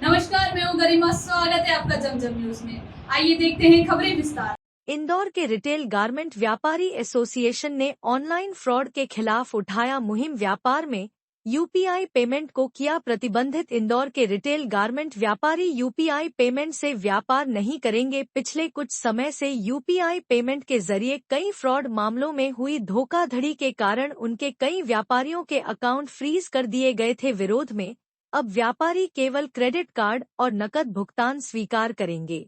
नमस्कार, मैं हूँ गरिमा। स्वागत है आपका जमजम न्यूज में। आइए देखते हैं खबरें विस्तार। इंदौर के रिटेल गारमेंट व्यापारी एसोसिएशन ने ऑनलाइन फ्रॉड के खिलाफ उठाया मुहिम। व्यापार में यूपीआई पेमेंट को किया प्रतिबंधित। इंदौर के रिटेल गारमेंट व्यापारी यूपीआई पेमेंट से व्यापार नहीं करेंगे। पिछले कुछ समय से यूपीआई पेमेंट के जरिए कई फ्रॉड मामलों में हुई धोखाधड़ी के कारण उनके कई व्यापारियों के अकाउंट फ्रीज कर दिए गए थे। विरोध में अब व्यापारी केवल क्रेडिट कार्ड और नकद भुगतान स्वीकार करेंगे।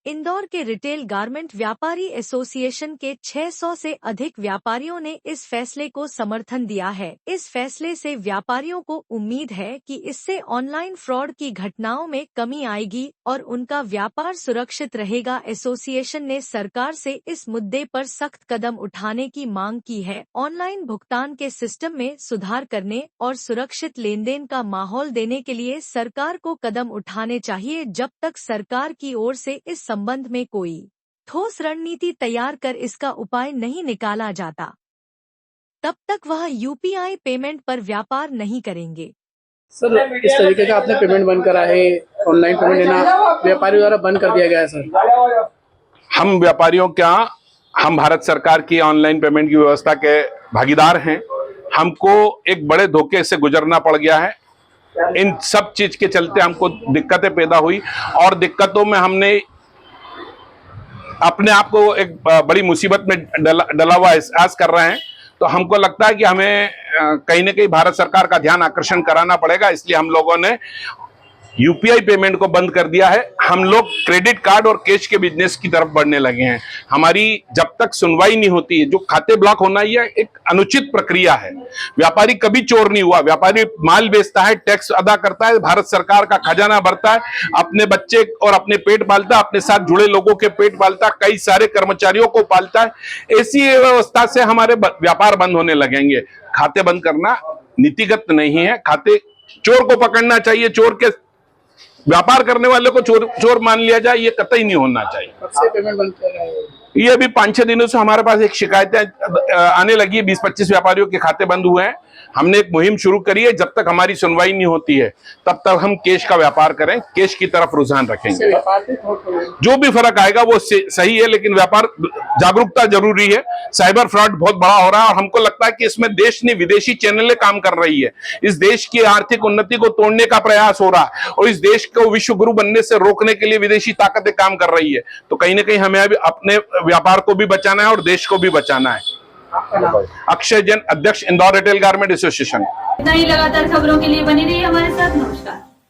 इंदौर के रिटेल गारमेंट व्यापारी एसोसिएशन के 600 से अधिक व्यापारियों ने इस फैसले को समर्थन दिया है। इस फैसले से व्यापारियों को उम्मीद है कि इससे ऑनलाइन फ्रॉड की घटनाओं में कमी आएगी और उनका व्यापार सुरक्षित रहेगा। एसोसिएशन ने सरकार से इस मुद्दे पर सख्त कदम उठाने की मांग की है। ऑनलाइन भुगतान के सिस्टम में सुधार करने और सुरक्षित लेनदेन का माहौल देने के लिए सरकार को कदम उठाने चाहिए। जब तक सरकार की ओर से इस संबंध में कोई ठोस रणनीति तैयार कर इसका उपाय नहीं निकाला जाता, तब तक वह यूपीआई पेमेंट पर व्यापार नहीं करेंगे। सर, इस तरीके का आपने पेमेंट बंद करा है, ऑनलाइन पेमेंट लेना व्यापारियों द्वारा बंद कर दिया गया है। सर, हम व्यापारियों हम भारत सरकार की ऑनलाइन पेमेंट की व्यवस्था के भागीदार हैं। हमको एक बड़े धोखे से गुजरना पड़ गया है। इन सब चीज के चलते हमको दिक्कतें पैदा हुई और दिक्कतों में हमने अपने आप को एक बड़ी मुसीबत में डला हुआ एहसास कर रहे हैं। तो हमको लगता है कि हमें कहीं न कहीं भारत सरकार का ध्यान आकर्षण कराना पड़ेगा। इसलिए हम लोगों ने यूपीआई पेमेंट को बंद कर दिया है। हम लोग क्रेडिट कार्ड और कैश के बिजनेस की तरफ बढ़ने लगे हैं। हमारी जब तक सुनवाई नहीं होती है, जो खाते ब्लॉक होना ये एक अनुचित प्रक्रिया है। व्यापारी कभी चोर नहीं हुआ। व्यापारी माल बेचता है, टैक्स अदा करता है, भारत सरकार का खजाना भरता है, अपने बच्चे और अपने पेट पालता है, अपने साथ जुड़े लोगों के पेट पालता है, कई सारे कर्मचारियों को पालता है। ऐसी व्यवस्था से हमारे व्यापार बंद होने लगेंगे। खाते बंद करना नीतिगत नहीं है। खाते चोर को पकड़ना चाहिए, चोर के व्यापार करने वाले को चोर मान लिया जाए, ये कतई नहीं होना चाहिए। कब से पेमेंट बंद कर रहे हैं? ये अभी 5-6 दिनों से हमारे पास एक शिकायतें आने लगी है। 20-25 व्यापारियों के खाते बंद हुए हैं। हमने एक मुहिम शुरू करी है। जब तक हमारी सुनवाई नहीं होती है तब तक हम कैश का व्यापार करें, कैश की तरफ रुझान रखेंगे। जो भी फर्क आएगा वो सही है, लेकिन व्यापार जागरूकता जरूरी है। साइबर फ्रॉड बहुत बड़ा हो रहा है और हमको लगता है कि इसमें देश ने विदेशी चैनलें काम कर रही है। इस देश की आर्थिक उन्नति को तोड़ने का प्रयास हो रहा है और इस देश को विश्व गुरु बनने से रोकने के लिए विदेशी ताकतें काम कर रही है। तो कहीं ना कहीं हमें अभी अपने व्यापार को भी बचाना है और देश को भी बचाना है। अक्षय जैन, अध्यक्ष इंदौर रिटेल गारमेंट एसोसिएशन। इतना ही लगातार खबरों के लिए बनी रहिए हमारे साथ। नमस्कार।